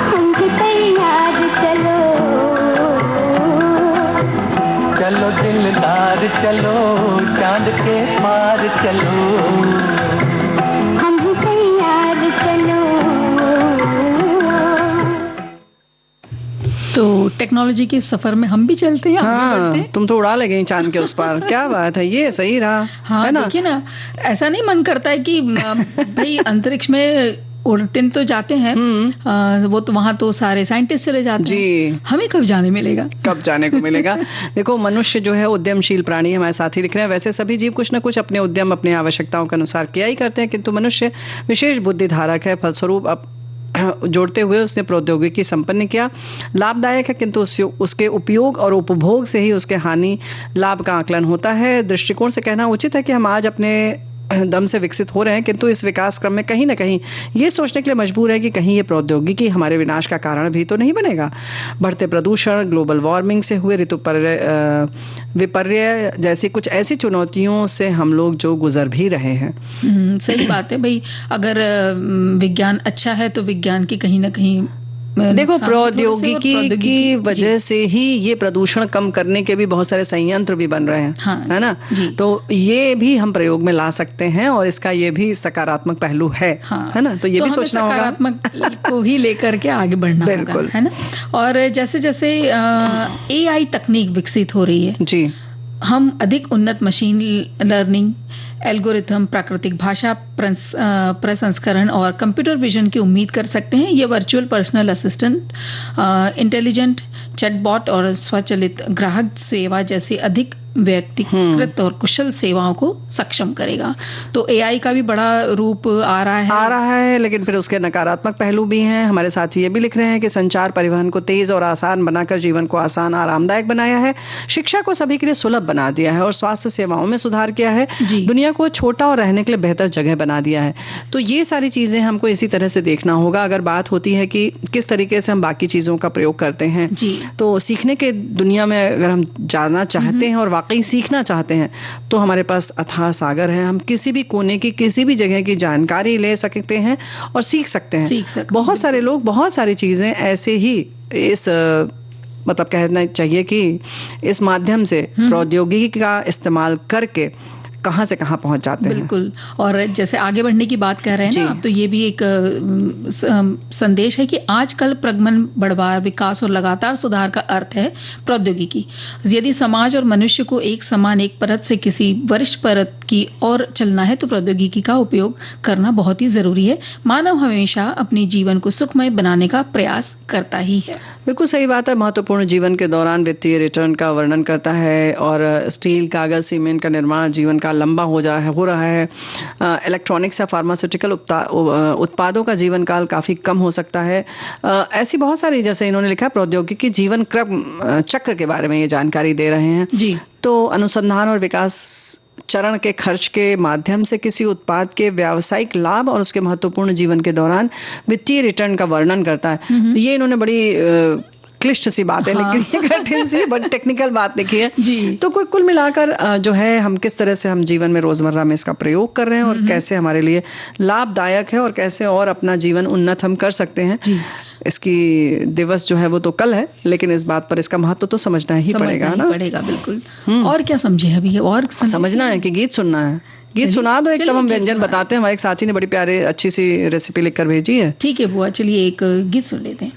हम भी तैयार चलो, चलो दिलदार चलो चांद के पार चलो, हम भी तैयार चलो। तो टेक्नोलॉजी के सफर में हम भी चलते हैं, आगे बढ़ते हैं। तुम तो उड़ा ले गई चांद के उस पार। क्या बात है, ये सही रहा। हाँ, है ना? देखिए ना, ऐसा नहीं मन करता है कि भाई अंतरिक्ष में उड़ते तो जाते हैं, वो तो वहां तो सारे साइंटिस्ट चले जाते हैं, हमें कब जाने मिलेगा, कब जाने को मिलेगा। देखो, मनुष्य जो है उद्यमशील प्राणी, हमारे साथी लिख रहे हैं। वैसे सभी जीव कुछ ना कुछ अपने उद्यम, अपनी आवश्यकताओं के अनुसार किया ही करते हैं, किंतु मनुष्य विशेष बुद्धि धारक है। फलस्वरूप अब जोड़ते हुए उसने प्रौद्योगिकी संपन्न किया, लाभदायक है, किंतु उसके उपयोग और उपभोग से ही उसके हानि लाभ का आकलन होता है। दृष्टिकोण से कहना उचित है कि हम आज अपने दम से विकसित हो रहे हैं, किंतु इस विकास क्रम में कहीं ना कहीं ये सोचने के लिए मजबूर है कि कहीं ये प्रौद्योगिकी हमारे विनाश का कारण भी तो नहीं बनेगा। बढ़ते प्रदूषण, ग्लोबल वार्मिंग से हुए ऋतु विपर्य जैसी कुछ ऐसी चुनौतियों से हम लोग जो गुजर भी रहे हैं। सही बात है भाई। अगर विज्ञान अच्छा है तो विज्ञान की कहीं ना कहीं देखो, प्रौद्योगिकी की वजह से ही ये प्रदूषण कम करने के भी बहुत सारे संयंत्र भी बन रहे हैं। हाँ, है ना? तो ये भी हम प्रयोग में ला सकते हैं और इसका ये भी सकारात्मक पहलू है। हाँ, है ना? तो ये भी सोचना होगा, सकारात्मक को ही लेकर के आगे बढ़ना होगा, है ना? और जैसे जैसे AI तकनीक विकसित हो रही है जी, हम अधिक उन्नत मशीन लर्निंग, एल्गोरिथम, प्राकृतिक भाषा प्रसंस्करण और कंप्यूटर विजन की उम्मीद कर सकते हैं। ये virtual personal assistant, intelligent chatbot और स्वचालित ग्राहक सेवा जैसी अधिक व्यक्तिकृत और कुशल सेवाओं को सक्षम करेगा। तो AI का भी बड़ा रूप आ रहा है, लेकिन फिर उसके नकारात्मक पहलू भी हैं। हमारे साथी ये भी लिख रहे हैं कि संचार परिवहन को तेज और आसान बनाकर जीवन को आसान आरामदायक बनाया है, शिक्षा को सभी के लिए सुलभ बना दिया है और स्वास्थ्य सेवाओं में सुधार किया है, दुनिया को छोटा और रहने के लिए बेहतर जगह बना दिया है। तो ये सारी चीजें हमको इसी तरह से देखना होगा। अगर बात होती है कि किस तरीके से हम बाकी चीजों का प्रयोग करते हैं, तो सीखने के दुनिया में अगर हम जाना चाहते हैं और वाकई सीखना चाहते हैं तो हमारे पास अथाह सागर है। हम किसी भी कोने की, किसी भी जगह की जानकारी ले सकते हैं और सीख सकते हैं। बहुत सारे लोग बहुत सारी चीजें ऐसे ही इस मतलब कहना चाहिए कि इस माध्यम से प्रौद्योगिकी का इस्तेमाल करके कहां से कहां पहुंच जाते हैं। बिल्कुल। और जैसे आगे बढ़ने की बात कर रहे हैं ना, तो ये भी एक संदेश है कि आजकल प्रगमन, बढ़वार, विकास और लगातार सुधार का अर्थ है प्रौद्योगिकी। यदि समाज और मनुष्य को एक समान, एक परत से किसी वरिष्ठ परत की ओर चलना है तो प्रौद्योगिकी का उपयोग करना बहुत ही जरूरी है। मानव हमेशा अपने जीवन को सुखमय बनाने का प्रयास करता ही है। बिल्कुल सही बात है। महत्वपूर्ण जीवन के दौरान वित्तीय रिटर्न का वर्णन करता है और स्टील, कागज, सीमेंट का निर्माण जीवन का लंबा हो रहा है। इलेक्ट्रॉनिक्स या फार्मास्यूटिकल उत्पादों का जीवन काल काफी कम हो सकता है। ऐसी बहुत सारी, जैसे इन्होंने लिखा, प्रौद्योगिकी जीवन चक्र के बारे में ये जानकारी दे रहे हैं। जी। तो अनुसंधान और विकास चरण के खर्च के माध्यम से किसी उत्पाद के व्यावसायिक लाभ और उसके महत्वपूर्ण जीवन के दौरान वित्तीय रिटर्न का वर्णन करता है। तो ये इन्होंने बड़ी क्लिष्ट सी बात है, लेकिन कठिन सी बड़ी टेक्निकल बात लिखी है जी। तो कुल मिलाकर जो है, हम किस तरह से हम जीवन में रोजमर्रा में इसका प्रयोग कर रहे हैं और कैसे हमारे लिए लाभदायक है और कैसे और अपना जीवन उन्नत हम कर सकते हैं, इसकी दिवस जो है वो तो कल है, लेकिन इस बात पर इसका महत्व तो समझना ही पड़ेगा ना। बिल्कुल। और क्या समझे अभी, और समझना है कि गीत सुनना है। गीत सुना दो, एकदम हम व्यंजन बताते हैं। हमारे एक साथी ने बड़ी प्यारे अच्छी सी रेसिपी लिखकर भेजी है। ठीक है बुआ, चलिए एक गीत सुन लेते हैं।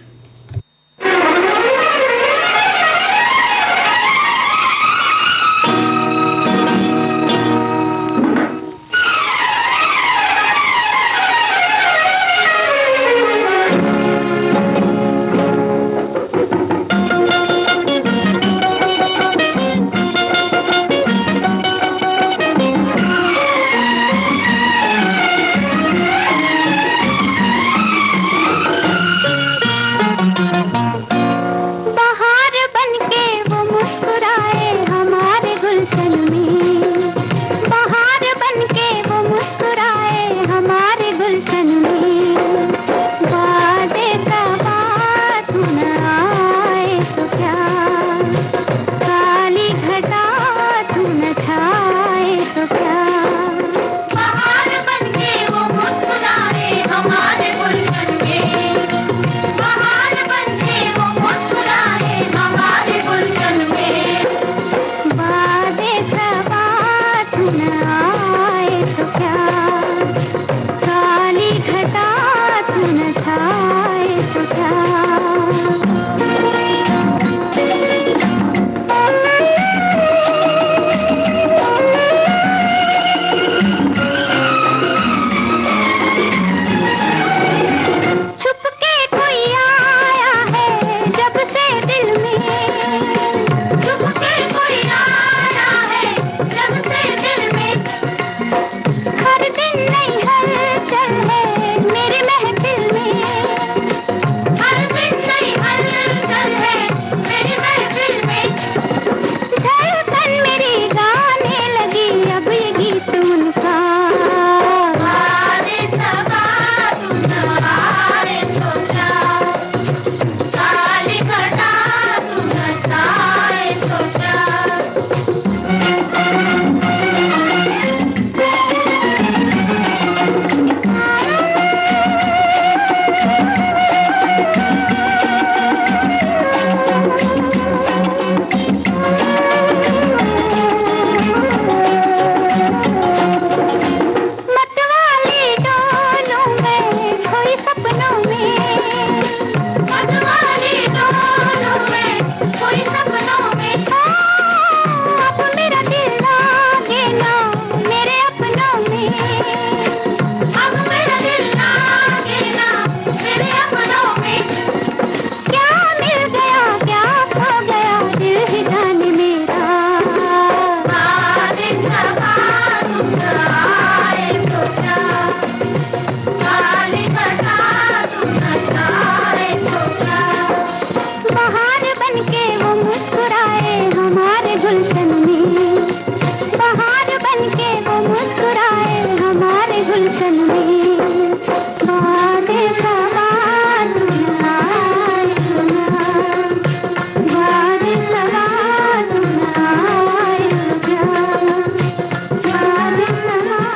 बहार बनके वो मुस्कुराए हमारे गुलशन में। बादे सवार आए सुना, बादे सवार आए सुना, बादे सवार।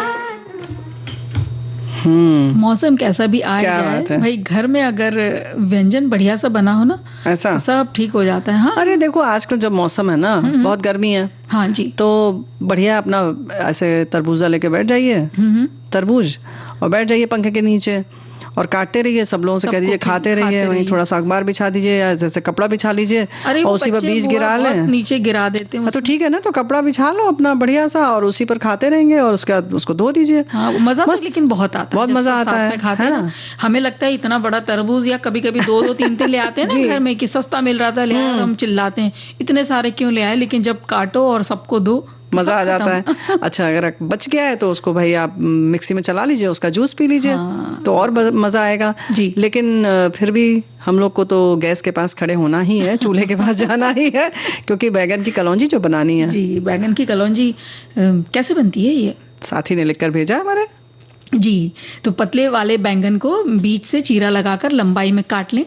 मौसम कैसा भी आ जाए भाई, घर में अगर व्यंजन बढ़िया सा बना हो ना, ऐसा तो सब ठीक हो जाता है। हाँ, अरे देखो आजकल जब मौसम है ना, बहुत गर्मी है, हाँ जी, तो बढ़िया अपना ऐसे तरबूजा लेके बैठ जाइए, तरबूज, और बैठ जाइए पंखे के नीचे और काटते रहिए, सब लोगों से कह दीजिए खाते रहिए, वहीं थोड़ा सा अखबार बिछा दीजिए या जैसे कपड़ा बिछा लीजिए और उसी पर बीज गिरा लें, नीचे गिरा देते हैं। तो ठीक है ना, तो कपड़ा बिछा लो अपना बढ़िया सा और उसी पर खाते रहेंगे और उसके बाद उसको धो दीजिए। हाँ, मजा तो लेकिन बहुत आता है, बहुत मजा आता है, खाते हैं ना। हमें लगता है इतना बड़ा तरबूज, या कभी कभी दो दो तीन तीन ले आते हैं ना घर में कि सस्ता मिल रहा था, ले आए, और हम चिल्लाते हैं इतने सारे क्यों ले आए, लेकिन जब काटो और सबको दो मजा आ जाता है। अच्छा, अगर बच गया है तो उसको भाई आप मिक्सी में चला लीजिए, उसका जूस पी लीजिए, तो और मजा आएगा जी। लेकिन फिर भी हम लोग को तो गैस के पास खड़े होना ही है, चूल्हे के पास जाना ही है, क्योंकि बैगन की कलौंजी जो बनानी है जी। बैगन की कलौंजी कैसे बनती है ये साथी ने लिखकर भेजा हमारे जी। तो पतले वाले बैंगन को बीच से चीरा लगाकर लंबाई में काट लें,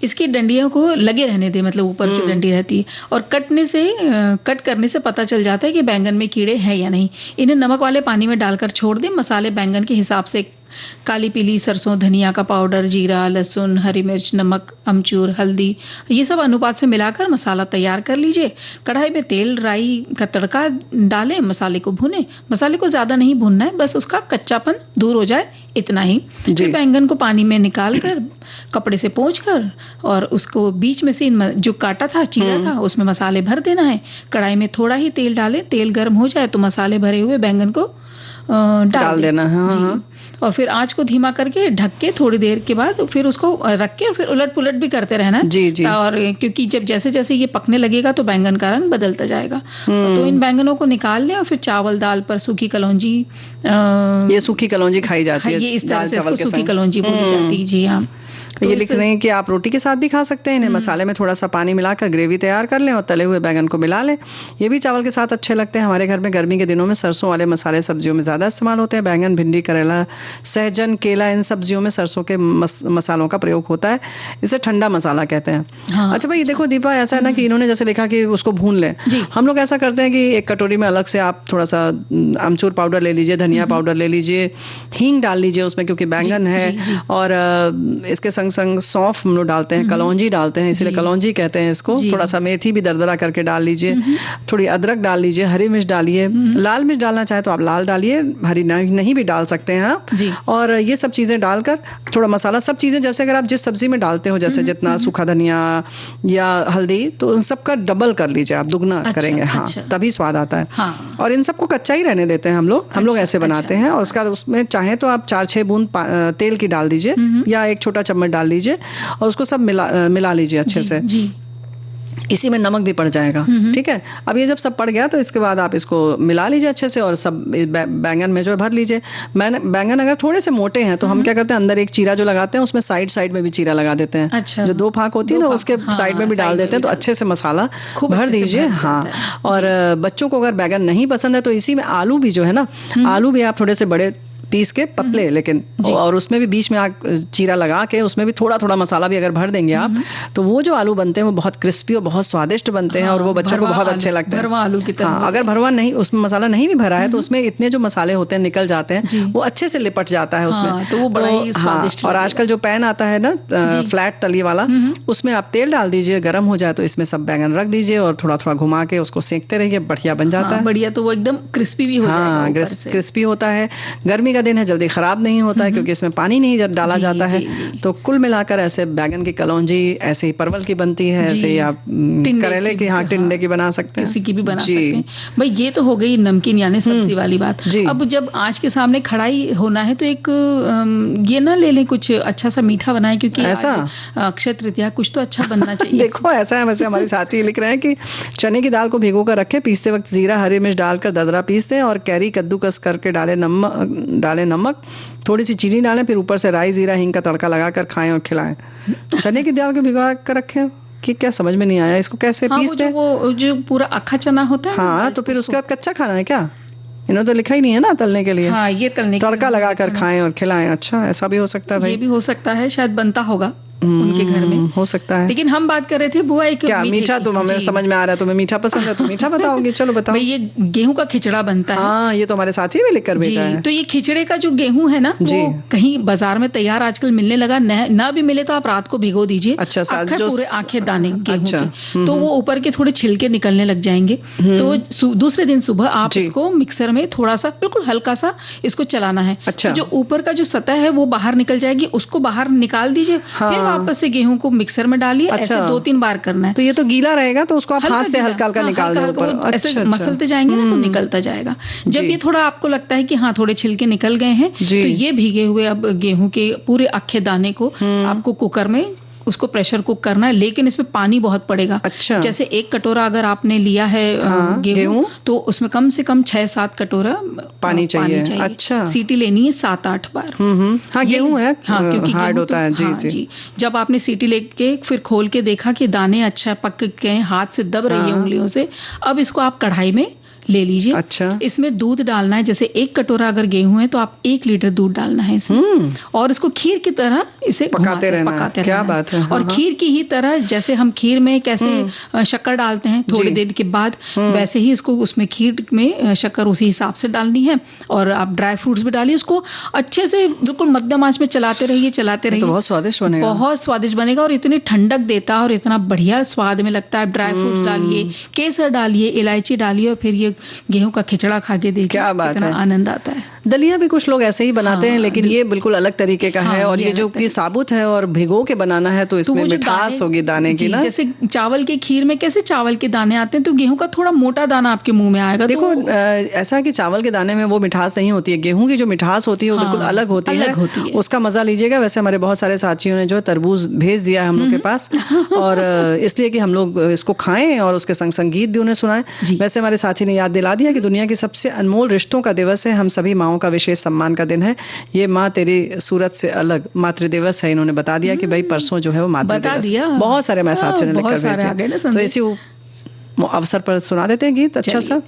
इसकी डंडियों को लगे रहने दें, मतलब ऊपर जो डंडी रहती है, और कट करने से पता चल जाता है कि बैंगन में कीड़े हैं या नहीं। इन्हें नमक वाले पानी में डालकर छोड़ दें। मसाले बैंगन के हिसाब से काली पीली सरसों, धनिया का पाउडर, जीरा, लहसुन, हरी मिर्च, नमक, अमचूर, हल्दी, ये सब अनुपात से मिलाकर मसाला तैयार कर लीजिए। कढ़ाई में तेल राई का तड़का डालें, मसाले को भुनें। मसाले को ज्यादा नहीं भुनना है, बस उसका कच्चापन दूर हो जाए, इतना ही। फिर बैंगन को पानी में निकाल कर कपड़े से पोंछकर और उसको बीच में से जो काटा था, चीरा था, उसमें मसाले भर देना है। कढ़ाई में थोड़ा ही तेल डालें, तेल गर्म हो जाए तो मसाले भरे हुए बैंगन को डाल देना है। हाँ। और फिर आंच को धीमा करके ढक के थोड़ी देर के बाद फिर उसको रख के फिर उलट पुलट भी करते रहना है जी जी। और क्योंकि जब जैसे जैसे ये पकने लगेगा तो बैंगन का रंग बदलता जाएगा। तो इन बैंगनों को निकाल लें और फिर चावल दाल पर सूखी कलौंजी, ये सूखी कलौंजी खाई जाती है, ये इस तरह से इसको सूखी कलौंजी बोली जाती है जी। हाँ, तो ये लिख रहे हैं कि आप रोटी के साथ भी खा सकते हैं। इन्हें मसाले में थोड़ा सा पानी मिलाकर ग्रेवी तैयार कर लें और तले हुए बैंगन को मिला लें। ये भी चावल के साथ अच्छे लगते हैं। हमारे घर में गर्मी के दिनों में सरसों वाले मसाले सब्जियों में ज्यादा इस्तेमाल होते हैं। बैंगन, भिंडी, करेला, सहजन, केला, इन सब्जियों में सरसों के मसालों का प्रयोग होता है। इसे ठंडा मसाला कहते हैं। हाँ, अच्छा भाई देखो दीपा, ऐसा है ना कि इन्होंने जैसे लिखा कि उसको भून लें। हम लोग ऐसा करते हैं कि एक कटोरी में अलग से आप थोड़ा सा अमचूर पाउडर ले लीजिए, धनिया पाउडर ले लीजिए, हींग डाल लीजिए उसमें क्योंकि बैंगन है, और इसके संग संग सौंफ हम लोग डालते हैं, कलौंजी डालते हैं, इसलिए कलौंजी कहते हैं इसको। थोड़ा सा मेथी भी दरदरा करके डाल लीजिए, थोड़ी अदरक डाल लीजिए, हरी मिर्च डालिए, लाल मिर्च डालना चाहे तो आप लाल डालिए, हरी नहीं भी डाल सकते हैं आप। और ये सब चीजें डालकर थोड़ा मसाला, सब चीजें जैसे अगर आप जिस सब्जी में डालते हो, जैसे जितना सूखा धनिया या हल्दी, तो उन सबका डबल कर लीजिए आप, दुगना करेंगे। हाँ, तभी स्वाद आता है। और इन सबको कच्चा ही रहने देते हैं हम लोग ऐसे बनाते हैं। और उसका उसमें चाहे तो आप 4-6 बूंद तेल की डाल दीजिए या 1 छोटा चम्मच डाल लीजिए और उसको सब मिला लीजिए अच्छे से। इसी में नमक भी पड़ जाएगा। ठीक है, अब ये जब सब पड़ गया तो इसके बाद आप इसको मिला लीजिए अच्छे से और सब बैंगन में जो है भर लीजिए। बैंगन अगर थोड़े से मोटे हैं तो हम क्या करते हैं, अंदर एक चीरा जो लगाते हैं उसमें साइड में भी चीरा लगा देते हैं। अच्छा। जो 2 फाक होती है ना, उसके साइड में भी डाल देते हैं, तो अच्छे से मसाला भर दीजिए। हाँ, और बच्चों को अगर बैंगन नहीं पसंद है तो इसी में आलू भी जो है ना, आलू भी आप थोड़े से बड़े पीस के पतले, लेकिन और उसमें भी बीच में चीरा लगा के उसमें भी थोड़ा थोड़ा मसाला भी अगर भर देंगे आप, तो वो जो आलू बनते हैं वो बहुत क्रिस्पी और बहुत स्वादिष्ट बनते हैं। और वो बच्चों को बहुत अच्छे लगते हैं। भरवा आलू की तरह। हाँ, अगर भरवा नहीं, उसमें मसाला नहीं भी भरा है तो उसमें इतने जो मसाले होते हैं निकल जाते हैं, वो अच्छे से लिपट जाता है उसमें, तो वो बड़ा ही स्वादिष्ट। और आजकल जो पैन आता है ना फ्लैट तली वाला, उसमें आप तेल डाल दीजिए, गर्म हो जाए तो इसमें सब बैंगन रख दीजिए और थोड़ा थोड़ा घुमा के उसको सेकते रहिए, बढ़िया बन जाता है। बढ़िया, तो वो एकदम क्रिस्पी भी हो जाएगा, क्रिस्पी होता है। गर्मी का दिन है, जल्दी खराब नहीं होता है क्योंकि इसमें पानी नहीं डाला जाता है। तो कुल मिलाकर ऐसे बैगन की कलौंजी ऐसे ही परवल की बनती है, ऐसे ही आप करेले की, हाँ, टिंडे की बना सकते हैं, किसी की भी बना सकते हैं। भाई ये तो हो गई नमकीन यानी सब्जी वाली बात। अब जब आँच के सामने खड़ाई होना है तो एक ये ना ले लें कुछ अच्छा सा मीठा बनाए, क्योंकि ऐसा अक्षय तृतीया, कुछ तो अच्छा बनना चाहिए। देखो ऐसा है, वैसे हमारी साथी लिख रहे हैं कि चने की दाल को भिगो कर रखे, पीसते वक्त जीरा हरी मिर्च डालकर दरदरा पीसते हैं और कैरी कद्दूकस करके डाले नमक, थोड़ी सी चीनी डालें, फिर ऊपर से राई जीरा हींग का तड़का लगाकर खाएं और खिलाएं। चने की दाल को भिगो कर रखें, क्या समझ में नहीं आया, इसको कैसे पीसते हैं? वो जो पूरा अक्खा चना होता है। हाँ, तो फिर उसके बाद कच्चा खाना है क्या? इन्होंने तो लिखा ही नहीं है ना तलने के लिए। हाँ, ये तलने के लिए तड़का लगा कर खाएं और खिलाएं। अच्छा, ऐसा भी हो सकता है भाई? ये भी हो सकता है, शायद बनता होगा उनके घर में, हो सकता है। लेकिन हम बात कर रहे थे बुआ एक क्या मीठा? तो हमें समझ में आ रहा है तुम्हें मीठा पसंद है, तो मीठा बताओगे। चलो बताओ। ये गेहूं का खिचड़ा बनता है। हाँ, ये तो हमारे साथी भी लिख कर भेजा है। तो ये खिचड़े का जो गेहूं है ना, वो कहीं बाजार में तैयार आजकल मिलने लगा, ना भी मिले तो आप रात को भिगो दीजिए। अच्छा, पूरे आंखें दाने गेहूं के, तो वो ऊपर के थोड़े छिलके निकलने लग जाएंगे। तो दूसरे दिन सुबह आप इसको मिक्सर में थोड़ा सा, बिल्कुल हल्का सा इसको चलाना है। अच्छा। तो जो ऊपर का जो सतह है वो बाहर निकल जाएगी, उसको बाहर निकाल दीजिए। फिर वापस से गेहूं को मिक्सर में डालिए। ऐसे 2-3 बार करना है। तो ये तो गीला रहेगा, तो उसको आप हाथ से हल्का हल्का निकाल दो। ऐसे मसलते जाएंगे ना तो निकलता जाएगा। जब ये थोड़ा आपको लगता है कि हाँ थोड़े छिलके निकल गए हैं, तो ये भीगे हुए अब गेहूं के पूरे अक्खे दाने को आपको कुकर में उसको प्रेशर कुक करना है, लेकिन इसमें पानी बहुत पड़ेगा। अच्छा। जैसे 1 कटोरा अगर आपने लिया है गेहूं, तो उसमें कम से कम 6-7 कटोरा पानी चाहिए। अच्छा। सीटी लेनी है 7-8 बार। हाँ, गेहूं है। हाँ, क्योंकि हार्ड होता है। जी। जब आपने सीटी लेके फिर खोल के देखा कि दाने अच्छा पक गए, हाथ से दब रही है उंगलियों से, अब इसको आप कढ़ाई में ले लीजिए। अच्छा। इसमें दूध डालना है। जैसे 1 कटोरा अगर गेहूं है तो आप 1 लीटर दूध डालना है इसमें, और इसको खीर की तरह इसे पकाते रहना। क्या बात है। और खीर की ही तरह, जैसे हम खीर में कैसे शक्कर डालते हैं थोड़ी देर के बाद, वैसे ही इसको उसमें खीर में शक्कर उसी हिसाब से डालनी है। और आप ड्राई फ्रूट्स भी डालिए, उसको अच्छे से बिल्कुल मध्यम आंच में चलाते रहिए। तो बहुत स्वादिष्ट बनेगा। बहुत स्वादिष्ट बनेगा और इतनी ठंडक देता है और इतना बढ़िया स्वाद में लगता है। ड्राई फ्रूट्स डालिए, केसर डालिए, इलायची डालिए, और फिर ये गेहूं का खिचड़ा खा के देखिए, क्या बात है, आनंद आता है। दलिया भी कुछ लोग ऐसे ही बनाते हैं, लेकिन ये बिल्कुल अलग तरीके का है। और ये जो कि साबुत है और भिगो के बनाना है, तो इसमें मिठास होगी दाने की ना। जैसे चावल की खीर में कैसे चावल के दाने आते हैं, तो गेहूं का थोड़ा मोटा दाना आपके मुंह में आएगा। देखो, ऐसा है कि चावल के दाने में वो मिठास नहीं होती है, गेहूं की जो मिठास होती है वो बिल्कुल अलग होती है। उसका मजा लीजिएगा। वैसे हमारे बहुत सारे साथियों ने जो तरबूज भेज दिया है हम लोग के पास, और इसलिए कि हम लोग इसको खाएं और उसके संग संगीत भी उन्हें सुनाएं। वैसे हमारे साथी ने याद दिला दिया कि दुनिया की सबसे अनमोल रिश्तों का दिवस है, हम सभी माओं का विशेष सम्मान का दिन है। ये माँ तेरी सूरत से अलग मातृ दिवस है। इन्होंने बता दिया कि भाई परसों जो है वो मातृ दिवस है। बहुत सारे मैं साथियों ने लिखकर भेजा, तो इसी अवसर पर सुना देते हैं गीत अच्छा सा।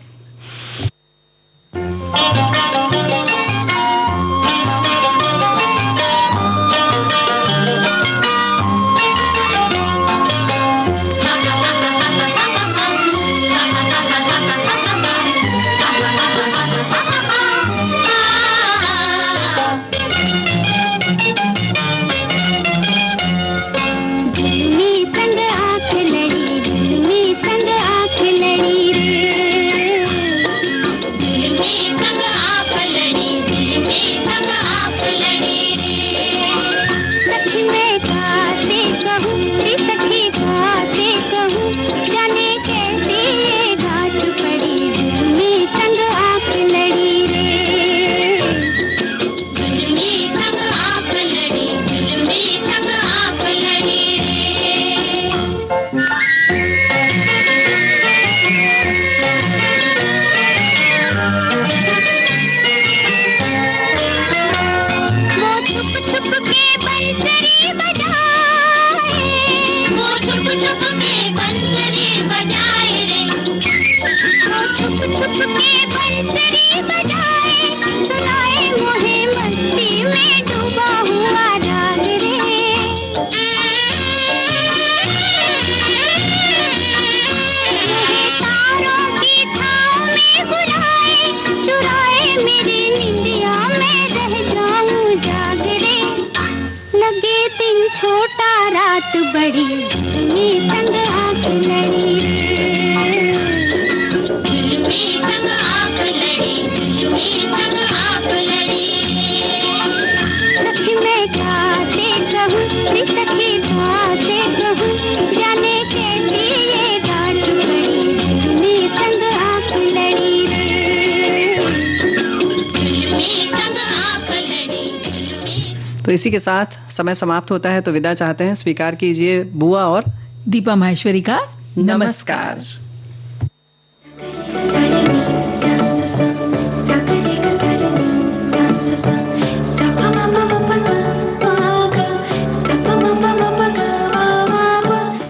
तो इसी के साथ समय समाप्त होता है, तो विदा चाहते हैं। स्वीकार कीजिए बुआ और दीपा माहेश्वरी का नमस्कार।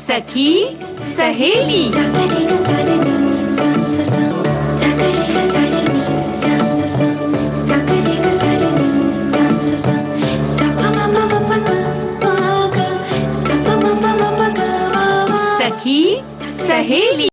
सखी सखी सहेली।